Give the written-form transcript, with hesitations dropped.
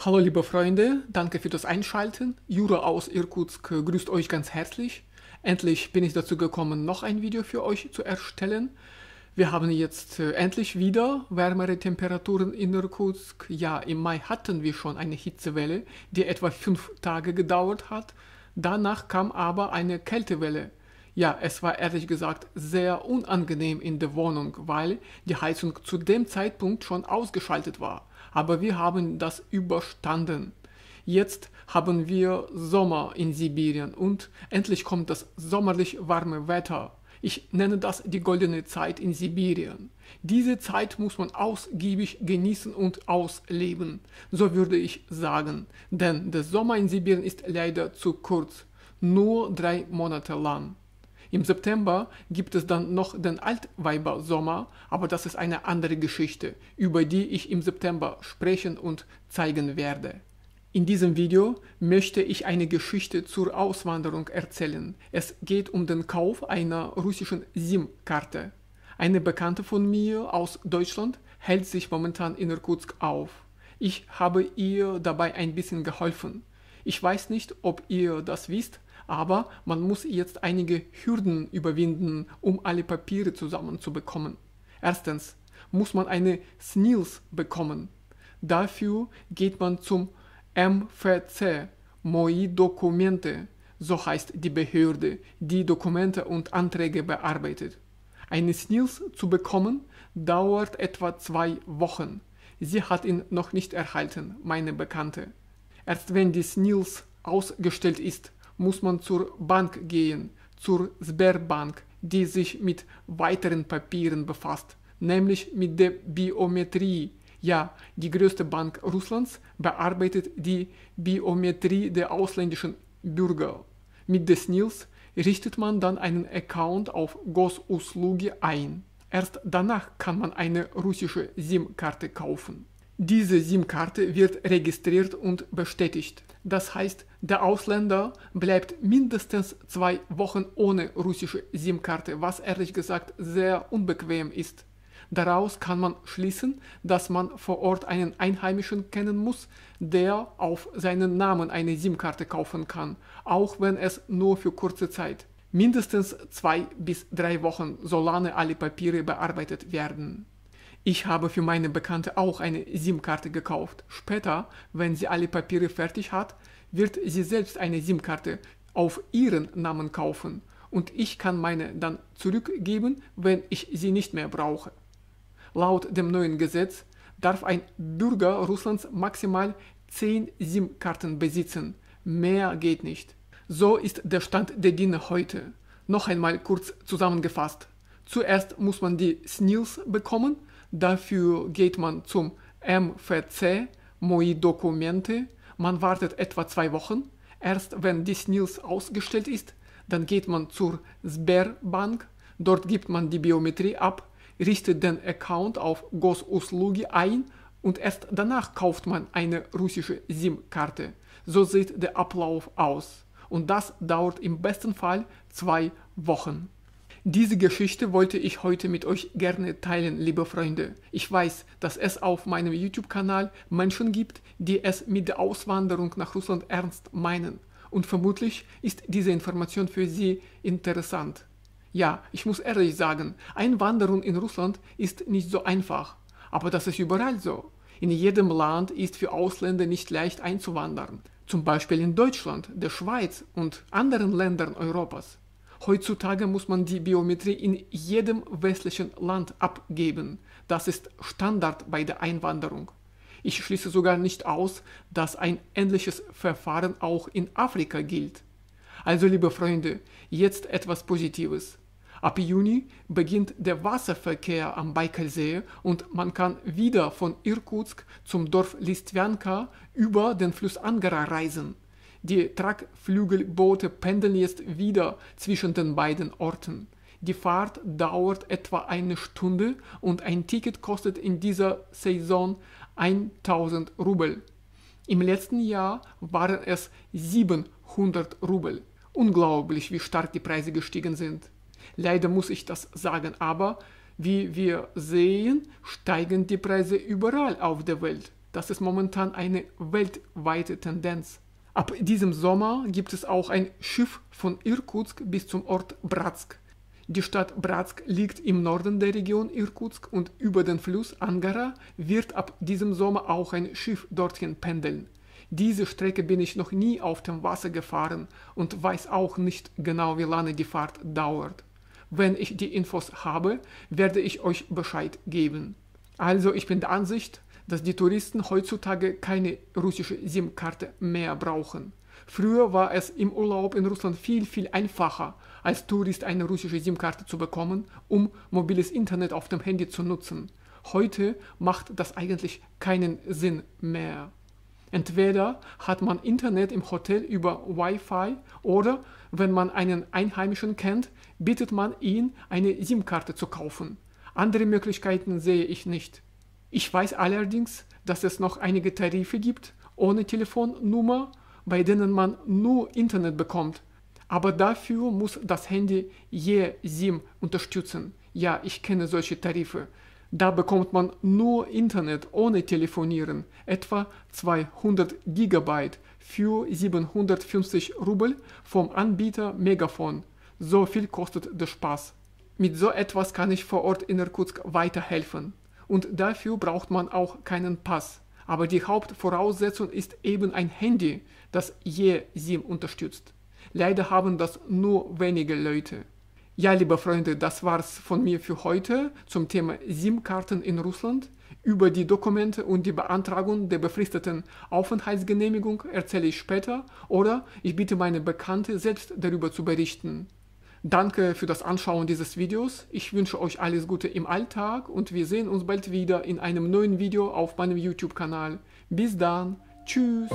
Hallo liebe Freunde, danke für das Einschalten. Jura aus Irkutsk grüßt euch ganz herzlich. Endlich bin ich dazu gekommen, noch ein Video für euch zu erstellen. Wir haben jetzt endlich wieder wärmere Temperaturen in Irkutsk. Ja, im Mai hatten wir schon eine Hitzewelle, die etwa 5 Tage gedauert hat. Danach kam aber eine Kältewelle. Ja, es war ehrlich gesagt sehr unangenehm in der Wohnung, weil die Heizung zu dem Zeitpunkt schon ausgeschaltet war. Aber wir haben das überstanden. Jetzt haben wir Sommer in Sibirien und endlich kommt das sommerlich warme Wetter. Ich nenne das die goldene Zeit in Sibirien. Diese Zeit muss man ausgiebig genießen und ausleben, so würde ich sagen. Denn der Sommer in Sibirien ist leider zu kurz, nur 3 Monate lang. Im September gibt es dann noch den Altweibersommer, aber das ist eine andere Geschichte, über die ich im September sprechen und zeigen werde. In diesem Video möchte ich eine Geschichte zur Auswanderung erzählen. Es geht um den Kauf einer russischen SIM-Karte. Eine Bekannte von mir aus Deutschland hält sich momentan in Irkutsk auf. Ich habe ihr dabei ein bisschen geholfen. Ich weiß nicht, ob ihr das wisst, aber man muss jetzt einige Hürden überwinden, um alle Papiere zusammenzubekommen. Erstens muss man eine SNILS bekommen. Dafür geht man zum MFC, Moi Dokumente, so heißt die Behörde, die Dokumente und Anträge bearbeitet. Eine SNILS zu bekommen dauert etwa 2 Wochen. Sie hat ihn noch nicht erhalten, meine Bekannte. Erst wenn die SNILS ausgestellt ist, muss man zur Bank gehen, zur Sberbank, die sich mit weiteren Papieren befasst, nämlich mit der Biometrie. Ja, die größte Bank Russlands bearbeitet die Biometrie der ausländischen Bürger. Mit der SNILS richtet man dann einen Account auf Gosuslugi ein. Erst danach kann man eine russische SIM-Karte kaufen. Diese SIM-Karte wird registriert und bestätigt. Das heißt, der Ausländer bleibt mindestens 2 Wochen ohne russische SIM-Karte, was ehrlich gesagt sehr unbequem ist. Daraus kann man schließen, dass man vor Ort einen Einheimischen kennen muss, der auf seinen Namen eine SIM-Karte kaufen kann, auch wenn es nur für kurze Zeit. Mindestens 2 bis 3 Wochen, solange alle Papiere bearbeitet werden. Ich habe für meine Bekannte auch eine SIM-Karte gekauft. Später, wenn sie alle Papiere fertig hat, wird sie selbst eine SIM-Karte auf ihren Namen kaufen und ich kann meine dann zurückgeben, wenn ich sie nicht mehr brauche. Laut dem neuen Gesetz darf ein Bürger Russlands maximal 10 SIM-Karten besitzen. Mehr geht nicht. So ist der Stand der Dinge heute. Noch einmal kurz zusammengefasst. Zuerst muss man die SNILS bekommen. Dafür geht man zum MFC, Moi Dokumente. Man wartet etwa 2 Wochen. Erst wenn die SNILS ausgestellt ist, dann geht man zur Sberbank. Dort gibt man die Biometrie ab, richtet den Account auf Gosuslugi ein und erst danach kauft man eine russische SIM-Karte. So sieht der Ablauf aus. Und das dauert im besten Fall 2 Wochen. Diese Geschichte wollte ich heute mit euch gerne teilen, liebe Freunde. Ich weiß, dass es auf meinem YouTube-Kanal Menschen gibt, die es mit der Auswanderung nach Russland ernst meinen. Und vermutlich ist diese Information für sie interessant. Ja, ich muss ehrlich sagen, Einwanderung in Russland ist nicht so einfach. Aber das ist überall so. In jedem Land ist für Ausländer nicht leicht einzuwandern. Zum Beispiel in Deutschland, der Schweiz und anderen Ländern Europas. Heutzutage muss man die Biometrie in jedem westlichen Land abgeben. Das ist Standard bei der Einwanderung. Ich schließe sogar nicht aus, dass ein ähnliches Verfahren auch in Afrika gilt. Also liebe Freunde, jetzt etwas Positives. Ab Juni beginnt der Wasserverkehr am Baikalsee und man kann wieder von Irkutsk zum Dorf Listwanka über den Fluss Angara reisen. Die Tragflügelboote pendeln jetzt wieder zwischen den beiden Orten. Die Fahrt dauert etwa 1 Stunde und ein Ticket kostet in dieser Saison 1000 Rubel. Im letzten Jahr waren es 700 Rubel. Unglaublich, wie stark die Preise gestiegen sind. Leider muss ich das sagen, aber wie wir sehen, steigen die Preise überall auf der Welt. Das ist momentan eine weltweite Tendenz. Ab diesem Sommer gibt es auch ein Schiff von Irkutsk bis zum Ort Bratsk. Die Stadt Bratsk liegt im Norden der Region Irkutsk und über den Fluss Angara wird ab diesem Sommer auch ein Schiff dorthin pendeln. Diese Strecke bin ich noch nie auf dem Wasser gefahren und weiß auch nicht genau, wie lange die Fahrt dauert. Wenn ich die Infos habe, werde ich euch Bescheid geben. Also ich bin der Ansicht, dass die Touristen heutzutage keine russische SIM-Karte mehr brauchen. Früher war es im Urlaub in Russland viel einfacher, als Tourist eine russische SIM-Karte zu bekommen, um mobiles Internet auf dem Handy zu nutzen. Heute macht das eigentlich keinen Sinn mehr. Entweder hat man Internet im Hotel über Wi-Fi oder, wenn man einen Einheimischen kennt, bittet man ihn, eine SIM-Karte zu kaufen. Andere Möglichkeiten sehe ich nicht. Ich weiß allerdings, dass es noch einige Tarife gibt, ohne Telefonnummer, bei denen man nur Internet bekommt. Aber dafür muss das Handy je SIM unterstützen. Ja, ich kenne solche Tarife. Da bekommt man nur Internet ohne Telefonieren, etwa 200 GB für 750 Rubel vom Anbieter Megafon. So viel kostet der Spaß. Mit so etwas kann ich vor Ort in Irkutsk weiterhelfen. Und dafür braucht man auch keinen Pass. Aber die Hauptvoraussetzung ist eben ein Handy, das je SIM unterstützt. Leider haben das nur wenige Leute. Ja, liebe Freunde, das war's von mir für heute zum Thema SIM-Karten in Russland. Über die Dokumente und die Beantragung der befristeten Aufenthaltsgenehmigung erzähle ich später oder ich bitte meine Bekannte selbst darüber zu berichten. Danke für das Anschauen dieses Videos. Ich wünsche euch alles Gute im Alltag und wir sehen uns bald wieder in einem neuen Video auf meinem YouTube-Kanal. Bis dann. Tschüss.